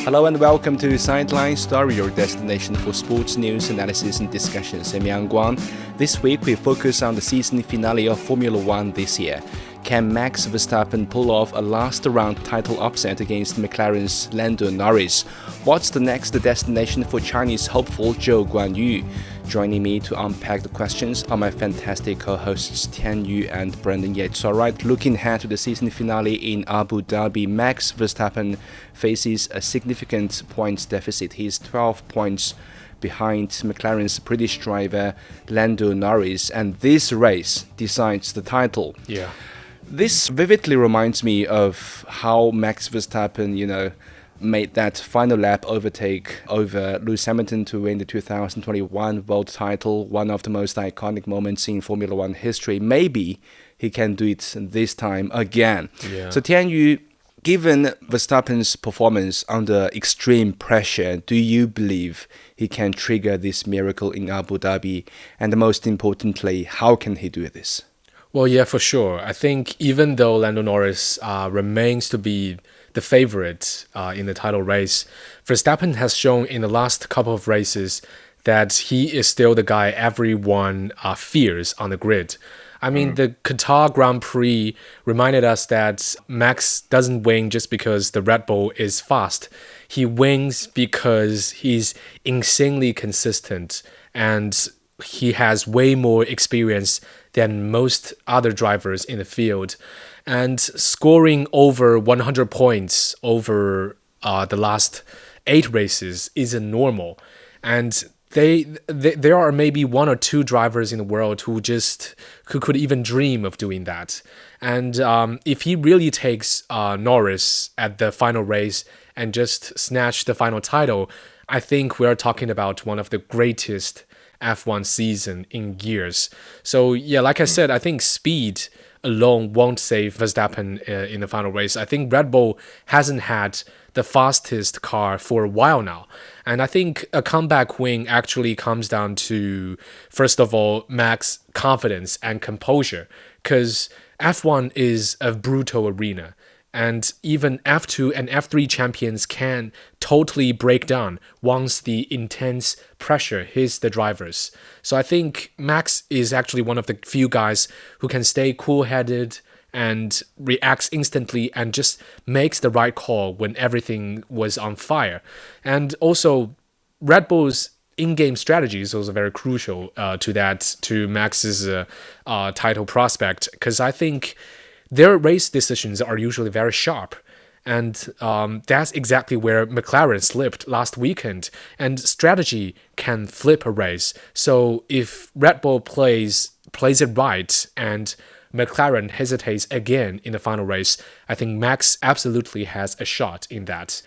Hello and welcome to Sideline Story, your destination for sports news, analysis and discussions. I'm Yang Guang. This week we focus on the season finale of Formula One this year. Can Max Verstappen pull off a last-round title upset against McLaren's Lando Norris? What's the next destination for Chinese hopeful Zhou Guanyu? Joining me to unpack the questions are my fantastic co-hosts Tian Yu and Brandon Yates. All right, looking ahead to the season finale in Abu Dhabi, Max Verstappen faces a significant points deficit. He's 12 points behind McLaren's British driver Lando Norris, and this race decides the title. Yeah. This vividly reminds me of how Max Verstappen, made that final lap overtake over Lewis Hamilton to win the 2021 world title, one of the most iconic moments in Formula One history. Maybe he can do it this time again. Yeah. So Tian Yu, given Verstappen's performance under extreme pressure, do you believe he can trigger this miracle in Abu Dhabi? And most importantly, how can he do this? Well, yeah, for sure. I think even though Lando Norris remains to be the favorite in the title race, Verstappen has shown in the last couple of races that he is still the guy everyone fears on the grid. I mean, the Qatar Grand Prix reminded us that Max doesn't win just because the Red Bull is fast. He wins because he's insanely consistent and he has way more experience than most other drivers in the field. And scoring over 100 points over the last 8 races isn't normal. And there are maybe 1 or 2 drivers in the world who could even dream of doing that. And if he really takes Norris at the final race and just snatch the final title, I think we're talking about one of the greatest F1 season in years. So yeah, like I said, I think speed alone won't save Verstappen in the final race. I think Red Bull hasn't had the fastest car for a while now. And I think a comeback win actually comes down to, first of all, Max's confidence and composure, because F1 is a brutal arena. And even F2 and F3 champions can totally break down once the intense pressure hits the drivers. So I think Max is actually one of the few guys who can stay cool-headed and reacts instantly and just makes the right call when everything was on fire. And also, Red Bull's in-game strategy is also very crucial to Max's title prospect, because I think their race decisions are usually very sharp. And that's exactly where McLaren slipped last weekend. And strategy can flip a race. So if Red Bull plays it right and McLaren hesitates again in the final race, I think Max absolutely has a shot in that.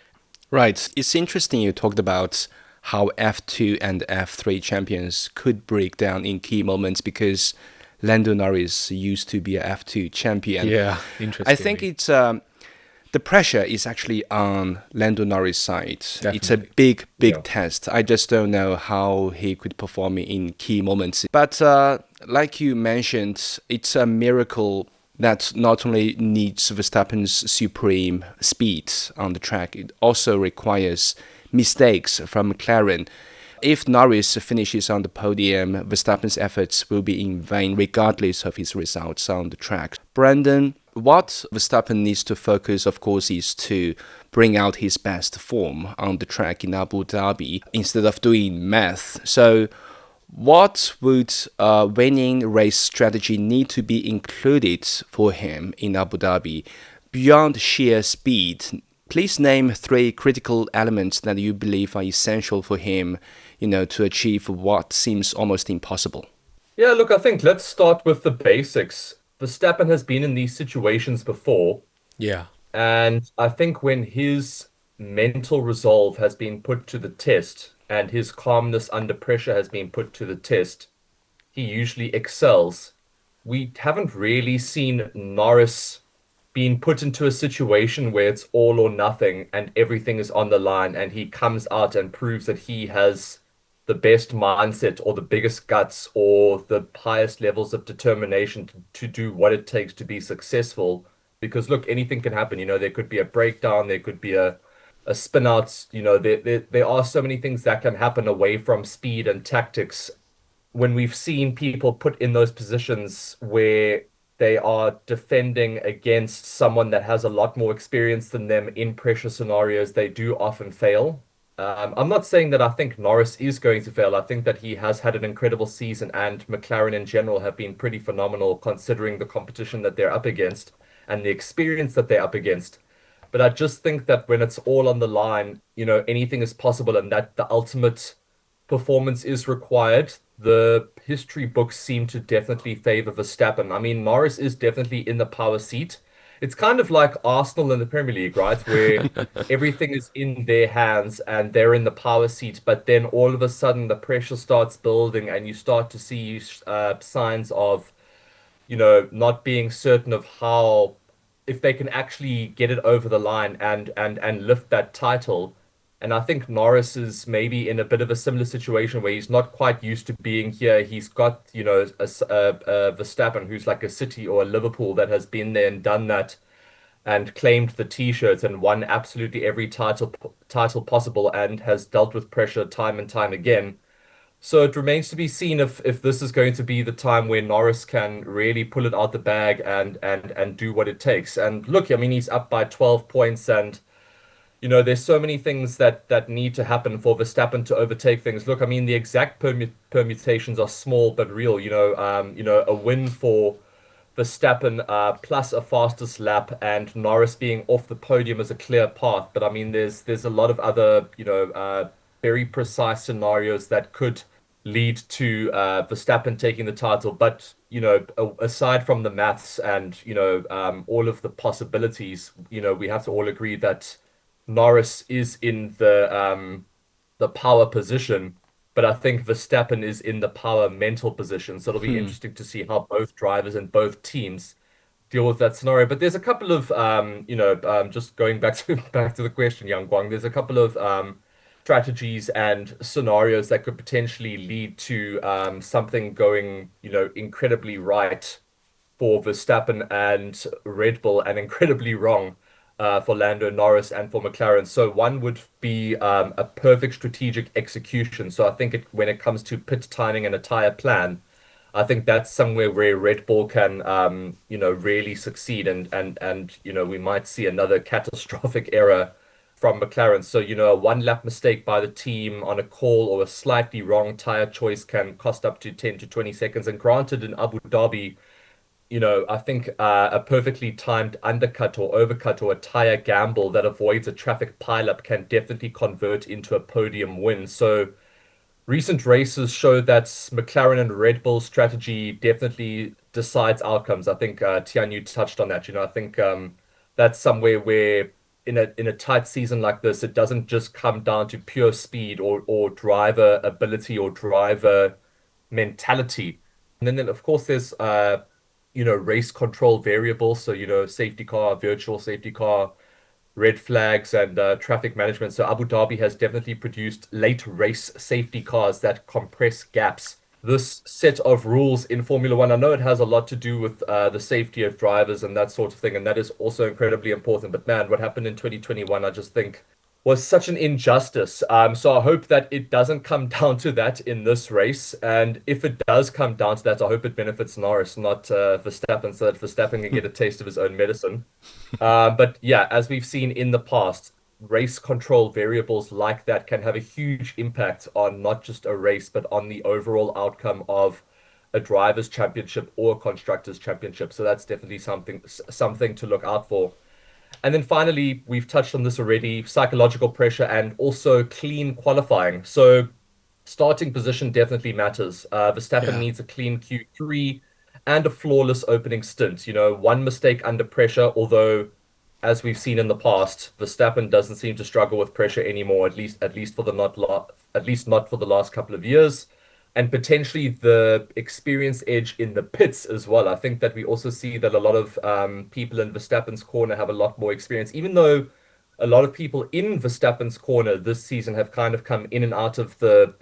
Right. It's interesting you talked about how F2 and F3 champions could break down in key moments, because Lando Norris used to be a F2 champion. Yeah, interesting. I think it's the pressure is actually on Lando Norris' side. Definitely. It's a big test. I just don't know how he could perform in key moments. But like you mentioned, it's a miracle that not only needs Verstappen's supreme speed on the track, it also requires mistakes from McLaren. If Norris finishes on the podium, Verstappen's efforts will be in vain regardless of his results on the track. Brandon, what Verstappen needs to focus, of course, is to bring out his best form on the track in Abu Dhabi instead of doing math. So what would a winning race strategy need to be included for him in Abu Dhabi beyond sheer speed? Please name 3 critical elements that you believe are essential for him, to achieve what seems almost impossible. Yeah, look, I think let's start with the basics. Verstappen has been in these situations before. Yeah. And I think when his mental resolve has been put to the test and his calmness under pressure has been put to the test, he usually excels. We haven't really seen Norris being put into a situation where it's all or nothing and everything is on the line and he comes out and proves that he has the best mindset or the biggest guts or the highest levels of determination to do what it takes to be successful. Because look, anything can happen. There could be a breakdown, there could be a spin out. There are so many things that can happen away from speed and tactics when we've seen people put in those positions where they are defending against someone that has a lot more experience than them in pressure scenarios, they do often fail. I'm not saying that I think Norris is going to fail. I think that he has had an incredible season, and McLaren in general have been pretty phenomenal considering the competition that they're up against and the experience that they're up against. But I just think that when it's all on the line, anything is possible and that the ultimate performance is required. The history books seem to definitely favor Verstappen. I mean, Norris is definitely in the power seat. It's kind of like Arsenal in the Premier League, right? Where everything is in their hands and they're in the power seat, but then all of a sudden the pressure starts building and you start to see signs of not being certain of how if they can actually get it over the line and lift that title. And I think Norris is maybe in a bit of a similar situation where he's not quite used to being here. He's got, a Verstappen who's like a City or a Liverpool that has been there and done that and claimed the t-shirts and won absolutely every title possible and has dealt with pressure time and time again. So it remains to be seen if this is going to be the time where Norris can really pull it out the bag and do what it takes. And look, I mean, he's up by 12 points and there's so many things that need to happen for Verstappen to overtake things. Look, I mean, the exact permutations are small but real. A win for Verstappen plus a fastest lap and Norris being off the podium is a clear path. But I mean, there's a lot of other very precise scenarios that could lead to Verstappen taking the title. But aside from the maths and all of the possibilities, we have to all agree that Norris is in the power position, but I think Verstappen is in the power mental position. So it'll be Hmm. interesting to see how both drivers and both teams deal with that scenario. But there's a couple of just going back to the question, Yang Guang. There's a couple of strategies and scenarios that could potentially lead to something going incredibly right for Verstappen and Red Bull and incredibly wrong for Lando Norris and for McLaren. So one would be a perfect strategic execution. So I think when it comes to pit timing and a tire plan, I think that's somewhere where Red Bull can really succeed and we might see another catastrophic error from McLaren. So, a one lap mistake by the team on a call or a slightly wrong tire choice can cost up to 10 to 20 seconds. And granted, in Abu Dhabi, I think a perfectly timed undercut or overcut or a tire gamble that avoids a traffic pileup can definitely convert into a podium win. So recent races show that McLaren and Red Bull strategy definitely decides outcomes. I think Tian, you touched on that. I think that's somewhere where in a tight season like this, it doesn't just come down to pure speed or driver ability or driver mentality. And then of course there's race control variables. So, safety car, virtual safety car, red flags, and traffic management. So, Abu Dhabi has definitely produced late race safety cars that compress gaps. This set of rules in Formula One, I know it has a lot to do with the safety of drivers and that sort of thing, and that is also incredibly important. But man, what happened in 2021, I just think was such an injustice. So I hope that it doesn't come down to that in this race. And if it does come down to that, I hope it benefits Norris, not Verstappen, so that Verstappen can get a taste of his own medicine. But yeah, as we've seen in the past, race control variables like that can have a huge impact on not just a race, but on the overall outcome of a driver's championship or a constructor's championship. So that's definitely something to look out for. And then finally, we've touched on this already, psychological pressure and also clean qualifying. So starting position definitely matters. Verstappen Yeah. needs a clean Q3 and a flawless opening stint. One mistake under pressure, although as we've seen in the past, Verstappen doesn't seem to struggle with pressure anymore, at least for the not la at least not for the last couple of years. And potentially the experience edge in the pits as well. I think that we also see that a lot of people in Verstappen's corner have a lot more experience, even though a lot of people in Verstappen's corner this season have kind of come in and out of the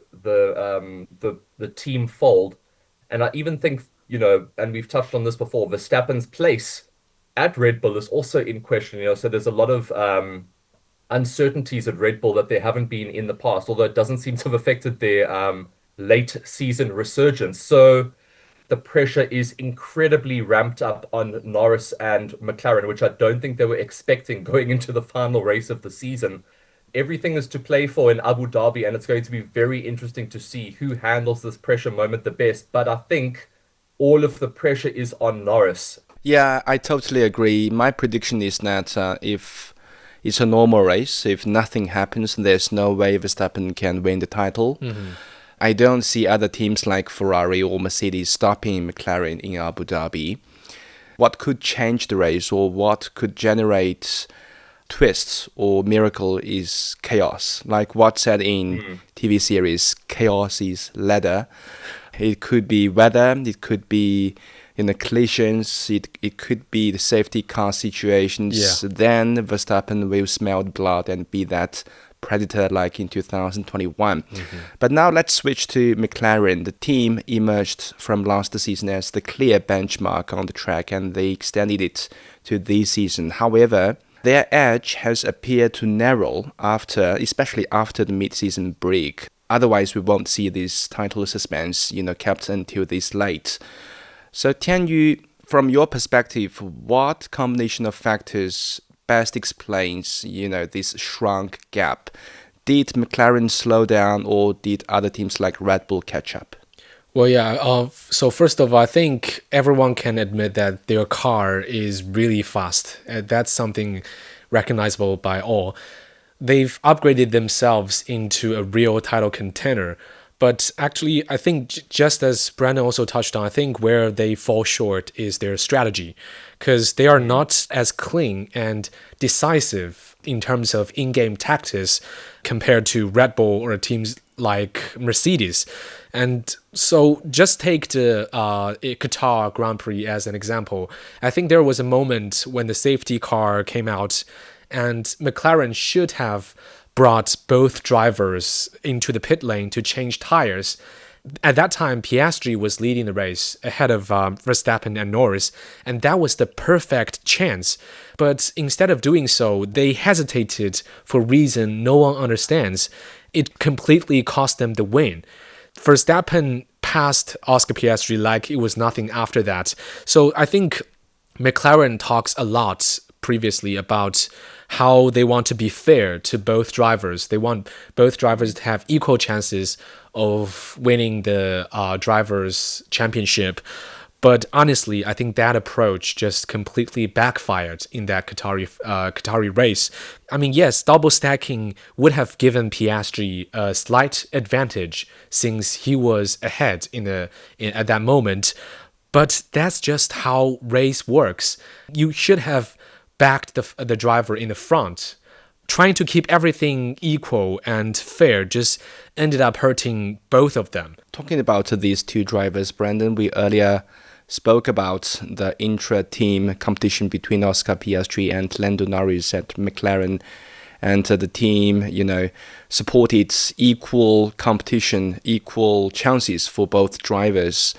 team fold. And I even think, and we've touched on this before, Verstappen's place at Red Bull is also in question, so there's a lot of uncertainties at Red Bull that there haven't been in the past, although it doesn't seem to have affected their late season resurgence. So the pressure is incredibly ramped up on Norris and McLaren, which I don't think they were expecting going into the final race of the season. Everything is to play for in Abu Dhabi, and it's going to be very interesting to see who handles this pressure moment the best. But I think all of the pressure is on Norris. Yeah, I totally agree. My prediction is that if it's a normal race, if nothing happens, there's no way Verstappen can win the title. I don't see other teams like Ferrari or Mercedes stopping McLaren in Abu Dhabi. What could change the race or what could generate twists or miracle is chaos. Like what said in TV series, chaos is ladder. It could be weather, it could be collisions, it could be the safety car situations. Yeah. Then Verstappen will smell the blood and be that predator like in 2021. But now let's switch to McLaren. The team emerged from last season as the clear benchmark on the track, and they extended it to this season. However, their edge has appeared to narrow especially after the mid-season break. Otherwise, we won't see this title suspense, kept until this late. So can you, from your perspective, what combination of factors best explains, this shrunk gap? Did McLaren slow down or did other teams like Red Bull catch up? Well, yeah. So first of all, I think everyone can admit that their car is really fast. That's something recognizable by all. They've upgraded themselves into a real title contender. But actually, I think just as Brandon also touched on, I think where they fall short is their strategy, because they are not as clean and decisive in terms of in-game tactics compared to Red Bull or teams like Mercedes. And so just take the Qatar Grand Prix as an example. I think there was a moment when the safety car came out and McLaren should have brought both drivers into the pit lane to change tires. At that time, Piastri was leading the race ahead of Verstappen and Norris, and that was the perfect chance. But instead of doing so, they hesitated for a reason no one understands. It completely cost them the win. Verstappen passed Oscar Piastri like it was nothing after that. So I think McLaren talks a lot previously about how they want to be fair to both drivers. They want both drivers to have equal chances of winning the drivers' championship. But honestly, I think that approach just completely backfired in that Qatari race. I mean, yes, double stacking would have given Piastri a slight advantage since he was ahead at that moment. But that's just how race works. You should have backed the driver in the front. Trying to keep everything equal and fair just ended up hurting both of them. Talking about these two drivers, Brandon, we earlier spoke about the intra-team competition between Oscar Piastri and Lando Norris at McLaren. And the team, supported equal competition, equal chances for both drivers.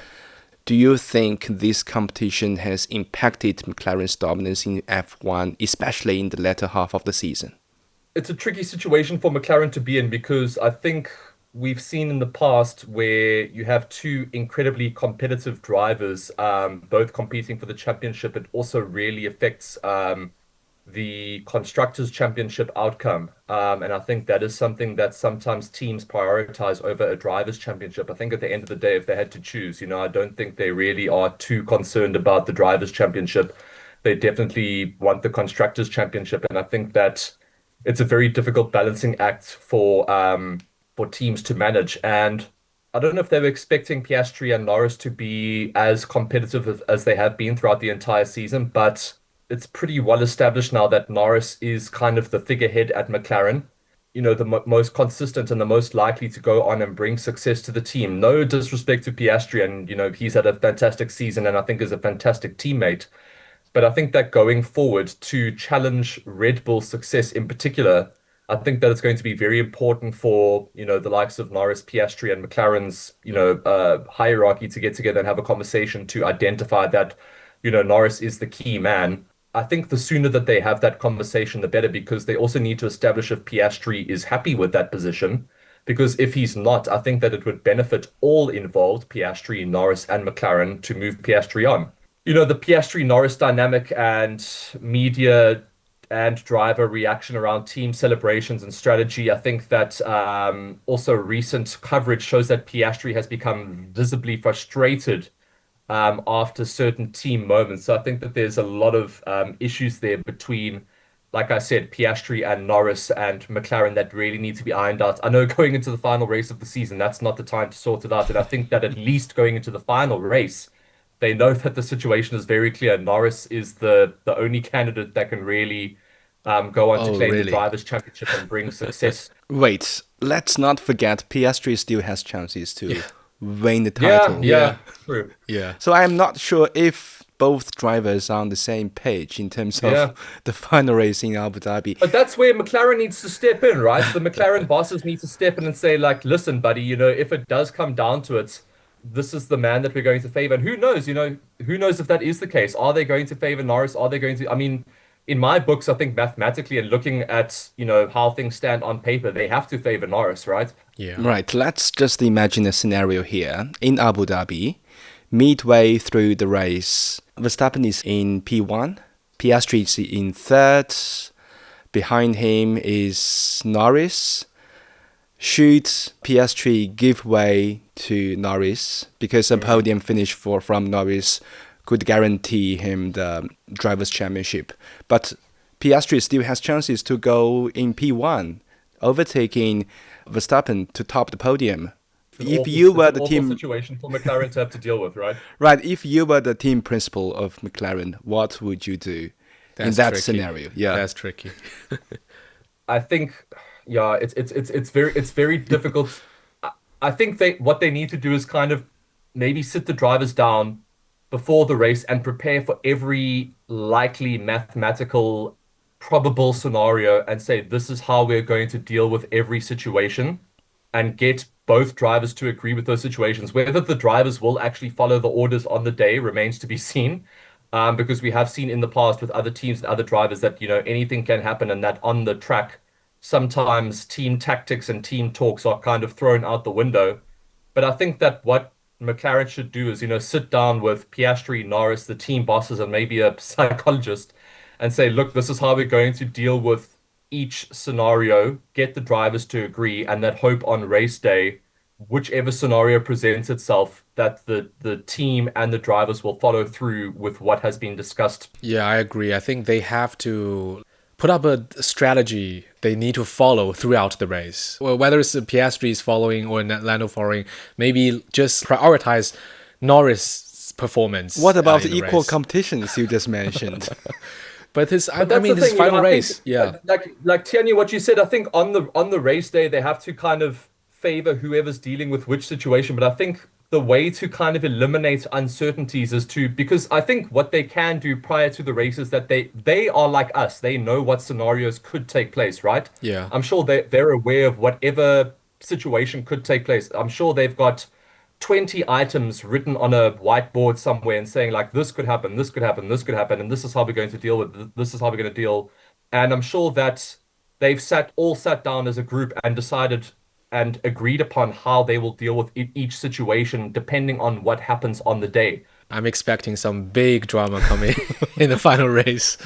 Do you think this competition has impacted McLaren's dominance in F1, especially in the latter half of the season? It's a tricky situation for McLaren to be in because I think we've seen in the past where you have two incredibly competitive drivers, both competing for the championship. It also really affects the Constructors' Championship outcome. And I think that is something that sometimes teams prioritize over a Drivers' Championship. I think at the end of the day, if they had to choose, I don't think they really are too concerned about the Drivers' Championship. They definitely want the Constructors' Championship. And I think that it's a very difficult balancing act for teams to manage. And I don't know if they were expecting Piastri and Norris to be as competitive as they have been throughout the entire season, but it's pretty well established now that Norris is kind of the figurehead at McLaren, the most consistent and the most likely to go on and bring success to the team. No disrespect to Piastri, and, he's had a fantastic season and I think is a fantastic teammate. But I think that going forward to challenge Red Bull's success in particular, I think that it's going to be very important for, the likes of Norris, Piastri, and McLaren's, hierarchy to get together and have a conversation to identify that, Norris is the key man. I think the sooner that they have that conversation, the better, because they also need to establish if Piastri is happy with that position. Because if he's not, I think that it would benefit all involved, Piastri, Norris, and McLaren, to move Piastri on. The Piastri-Norris dynamic and media and driver reaction around team celebrations and strategy. I think that also recent coverage shows that Piastri has become visibly frustrated after certain team moments. So I think that there's a lot of issues there between, like I said, Piastri and Norris and McLaren that really need to be ironed out. I know going into the final race of the season, that's not the time to sort it out. And I think that at least going into the final race, they know that the situation is very clear. Norris is the only candidate that can really go on to Oh, claim the really? Drivers' Championship and bring success. Wait, let's not forget Piastri still has chances to win the Yeah, title. yeah, true. Yeah. So I'm not sure if both drivers are on the same page in terms of Yeah. the final race in Abu Dhabi. But that's where McLaren needs to step in, right? The McLaren bosses need to step in and say, like, listen, buddy, if it does come down to it, this is the man that we're going to favor. And who knows if that is the case? Are they going to favor Norris? Are they going to, I mean, in my books, I think mathematically and looking at, how things stand on paper, they have to favor Norris, right? Yeah. Right, let's just imagine a scenario here. In Abu Dhabi, midway through the race, Verstappen is in P1, Piastri is in third, behind him is Norris. Should Piastri give way to Norris, because a podium finish from Norris could guarantee him the Drivers' Championship. But Piastri still has chances to go in P1, overtaking Verstappen to top the podium. If you were It's the an awful team, situation for McLaren to have to deal with, right? right? If you were the team principal of McLaren, what would you do in That's that tricky. scenario? Yeah, That's tricky. I think, yeah, it's very difficult. I think what they need to do is kind of maybe sit the drivers down before the race and prepare for every likely mathematical probable scenario and say this is how we're going to deal with every situation and get both drivers to agree with those situations. Whether the drivers will actually follow the orders on the day remains to be seen. Because we have seen in the past with other teams and other drivers that, anything can happen and that on the track, sometimes team tactics and team talks are kind of thrown out the window. But I think that what McLaren should do is, sit down with Piastri, Norris, the team bosses, and maybe a psychologist and say, look, this is how we're going to deal with each scenario, get the drivers to agree, and that hope on race day, whichever scenario presents itself, that the team and the drivers will follow through with what has been discussed. Yeah, I agree. I think they have to put up a strategy they need to follow throughout the race. Well, whether it's Piastri is following or Lando following, maybe just prioritize Norris' performance. What about in the the equal race. competitions you just mentioned? But his, I That's mean, the his thing, final I race. think, Yeah. like Tianyi, what you said, I think on the race day they have to kind of favor whoever's dealing with which situation. But I think the way to kind of eliminate uncertainties is because I think what they can do prior to the race is that they are like us. They know what scenarios could take place, right? Yeah. I'm sure they're aware of whatever situation could take place. I'm sure they've got 20 items written on a whiteboard somewhere and saying like this could happen, this could happen, this could happen, and this is how we're going to deal with this is how we're going to deal. And I'm sure that they've sat down as a group and decided and agreed upon how they will deal with each situation depending on what happens on the day. I'm expecting some big drama coming in the final race.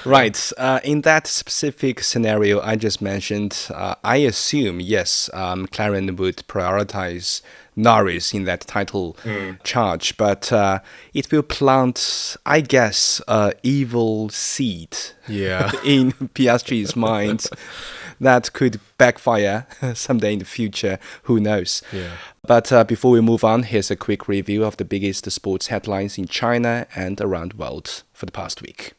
Right. In that specific scenario I just mentioned, I assume, yes, McLaren would prioritize Norris in that title charge, but it will plant, I guess, an evil seed Yeah. in Piastri's mind that could backfire someday in the future. Who knows? Yeah. But before we move on, here's a quick review of the biggest sports headlines in China and around the world for the past week.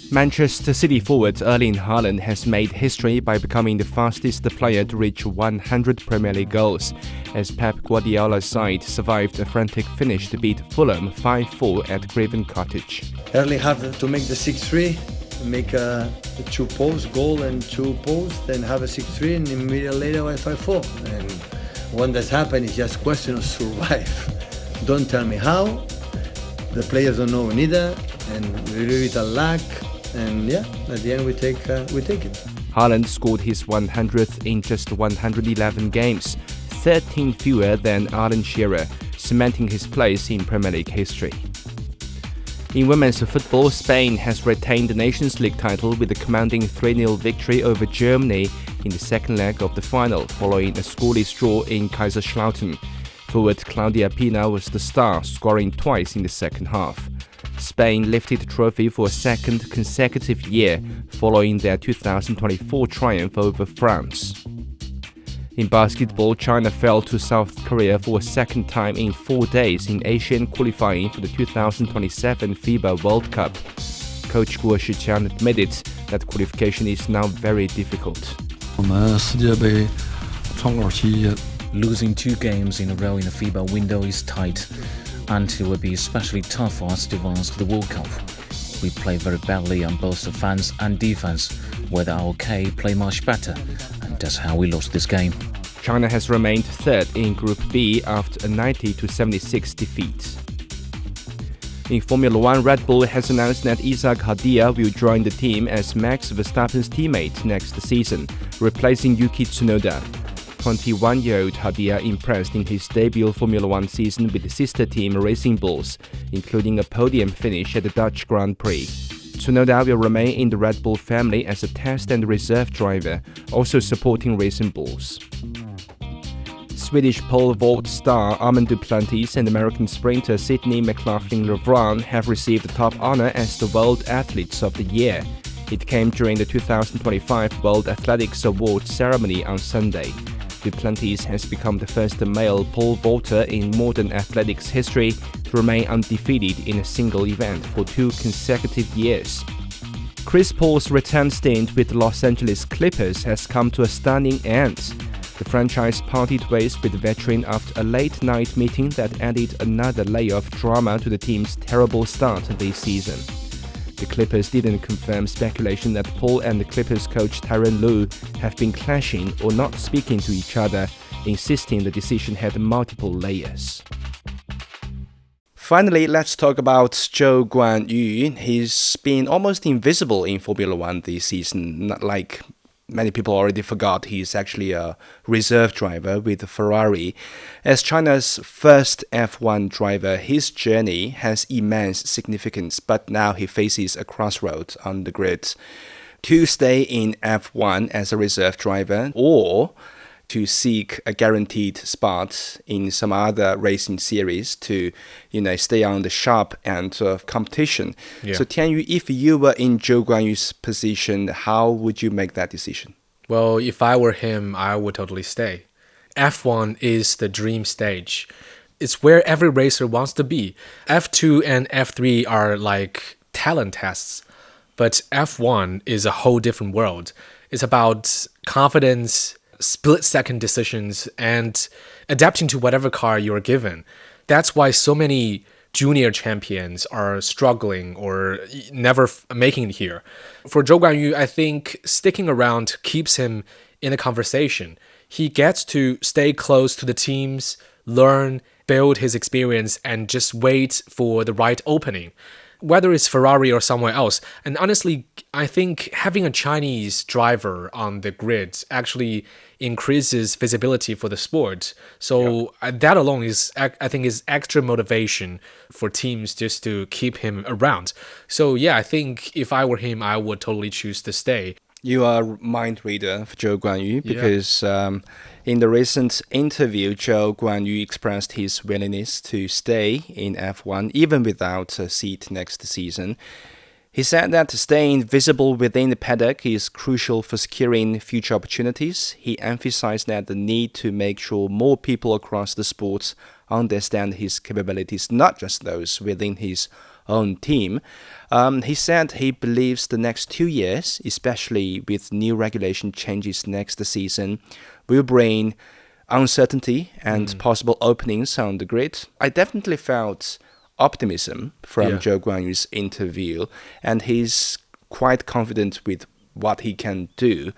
Manchester City forward Erling Haaland has made history by becoming the fastest player to reach 100 Premier League goals, as Pep Guardiola's side survived a frantic finish to beat Fulham 5-4 at Craven Cottage. Erling had to make the 6-3, make a 2-post goal and 2 posts, then have a 6-3 and immediately later a 5-4. And when that happened, it's just a question of survive. Don't tell me how, the players don't know neither, and we leave it a luck. And yeah, at the end we take it. Haaland scored his 100th in just 111 games, 13 fewer than Alan Shearer, cementing his place in Premier League history. In women's football, Spain has retained the Nations League title with a commanding 3-0 victory over Germany in the second leg of the final, following a scoreless draw in Kaiserslautern. Forward Claudia Pina was the star, scoring twice in the second half. Spain lifted the trophy for a second consecutive year, following their 2024 triumph over France. In basketball, China fell to South Korea for a second time in 4 days in Asian qualifying for the 2027 FIBA World Cup. Coach Guo Shiqian admitted that qualification is now very difficult. Losing 2 games in a row in the FIBA window is tight, and it will be especially tough for us to advance to the World Cup. We play very badly on both offense and defense, where the ROK play much better, and that's how we lost this game. China has remained third in Group B after a 90-76 defeat. In Formula 1, Red Bull has announced that Isaac Hadia will join the team as Max Verstappen's teammate next season, replacing Yuki Tsunoda. 21-year-old Hadia impressed in his debut Formula 1 season with the sister team Racing Bulls, including a podium finish at the Dutch Grand Prix. Tsunoda will remain in the Red Bull family as a test and reserve driver, also supporting Racing Bulls. Swedish pole vault star Armand Duplantis and American sprinter Sydney McLaughlin-Levrun have received the top honor as the World Athletes of the Year. It came during the 2025 World Athletics Awards ceremony on Sunday. Duplantis has become the first male pole vaulter in modern athletics history to remain undefeated in a single event for 2 consecutive years. Chris Paul's return stint with the Los Angeles Clippers has come to a stunning end. The franchise parted ways with the veteran after a late-night meeting that added another layer of drama to the team's terrible start this season. The Clippers didn't confirm speculation that Paul and the Clippers coach Tyronn Lue have been clashing or not speaking to each other, insisting the decision had multiple layers. Finally, let's talk about Zhou Guanyu. He's been almost invisible in Formula 1 this season, not like many people already forgot he's actually a reserve driver with Ferrari. As China's first F1 driver, his journey has immense significance, but now he faces a crossroads on the grid. To stay in F1 as a reserve driver, or to seek a guaranteed spot in some other racing series to, stay on the sharp end of competition. Yeah. So Tianyu, if you were in Zhou Guanyu's position, how would you make that decision? Well, if I were him, I would totally stay. F1 is the dream stage. It's where every racer wants to be. F2 and F3 are like talent tests, but F1 is a whole different world. It's about confidence, split-second decisions, and adapting to whatever car you're given. That's why so many junior champions are struggling or never making it here. For Zhou Guanyu, I think sticking around keeps him in a conversation. He gets to stay close to the teams, learn, build his experience, and just wait for the right opening, whether it's Ferrari or somewhere else. And honestly, I think having a Chinese driver on the grid actually increases visibility for the sport. So that alone is, I think, is extra motivation for teams just to keep him around. So yeah, I think if I were him, I would totally choose to stay. You are a mind reader for Zhou Guanyu because in the recent interview, Zhou Guanyu expressed his willingness to stay in F1 even without a seat next season. He said that staying visible within the paddock is crucial for securing future opportunities. He emphasized that the need to make sure more people across the sports understand his capabilities, not just those within his own team. He said he believes the next 2 years, especially with new regulation changes next season, will bring uncertainty and possible openings on the grid. I definitely felt optimism from Zhou Guanyu's interview, and he's quite confident with what he can do.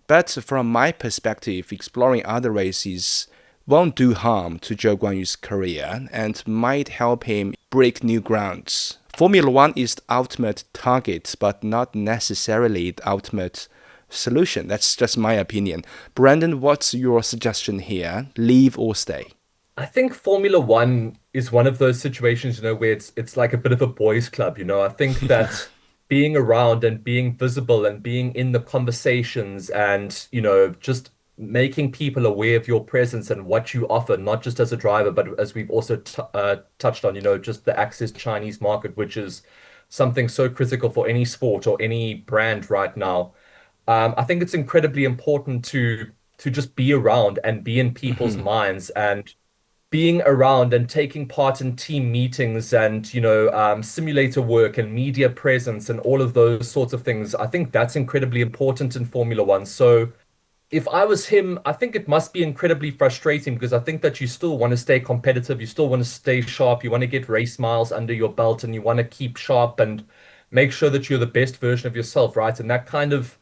But from my perspective, exploring other races won't do harm to Zhou Guanyu's career and might help him break new grounds. Formula One is the ultimate target, but not necessarily the ultimate solution. That's just my opinion. Brandon, what's your suggestion here? Leave or stay? I think Formula One is one of those situations, where it's like a bit of a boys' club. I think that being around and being visible and being in the conversations and, just making people aware of your presence and what you offer, not just as a driver, but as we've also touched on, just the access Chinese market, which is something so critical for any sport or any brand right now. I think it's incredibly important to just be around and be in people's minds, and being around and taking part in team meetings and, simulator work and media presence and all of those sorts of things. I think that's incredibly important in Formula One. So if I was him, I think it must be incredibly frustrating, because I think that you still want to stay competitive. You still want to stay sharp. You want to get race miles under your belt, and you want to keep sharp and make sure that you're the best version of yourself, right? And that kind of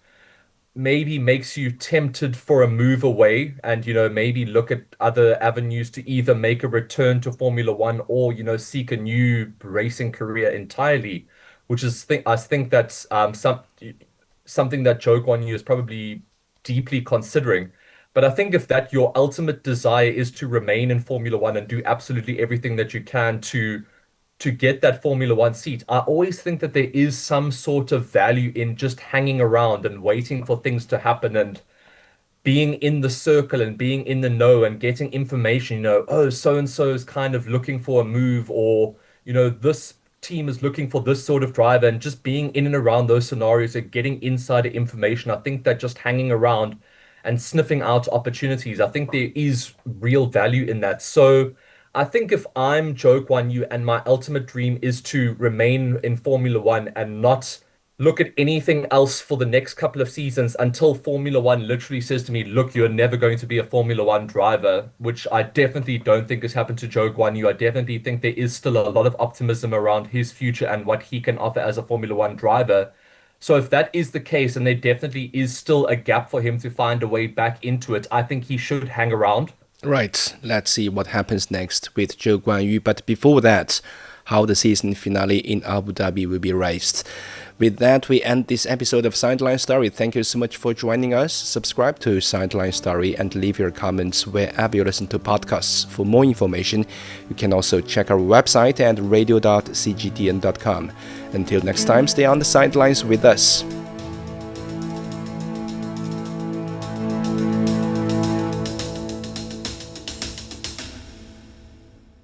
maybe makes you tempted for a move away and, maybe look at other avenues to either make a return to Formula One or, seek a new racing career entirely, which is, I think that's something that Zhou Guanyu is probably deeply considering. But I think if that your ultimate desire is to remain in Formula One and do absolutely everything that you can to get that Formula One seat, I always think that there is some sort of value in just hanging around and waiting for things to happen and being in the circle and being in the know and getting information, oh, so-and-so is kind of looking for a move, or, this team is looking for this sort of driver, and just being in and around those scenarios and getting insider information. I think that just hanging around and sniffing out opportunities, I think there is real value in that. So I think if I'm Zhou Guanyu and my ultimate dream is to remain in Formula One and not look at anything else for the next couple of seasons until Formula One literally says to me, look, you're never going to be a Formula One driver, which I definitely don't think has happened to Zhou Guanyu. I definitely think there is still a lot of optimism around his future and what he can offer as a Formula One driver. So if that is the case, and there definitely is still a gap for him to find a way back into it, I think he should hang around. Right, let's see what happens next with Zhou Guanyu. But before that, how the season finale in Abu Dhabi will be raced. With that, we end this episode of Sideline Story. Thank you so much for joining us. Subscribe to Sideline Story and leave your comments wherever you listen to podcasts. For more information, you can also check our website at radio.cgtn.com. Until next time, stay on the sidelines with us.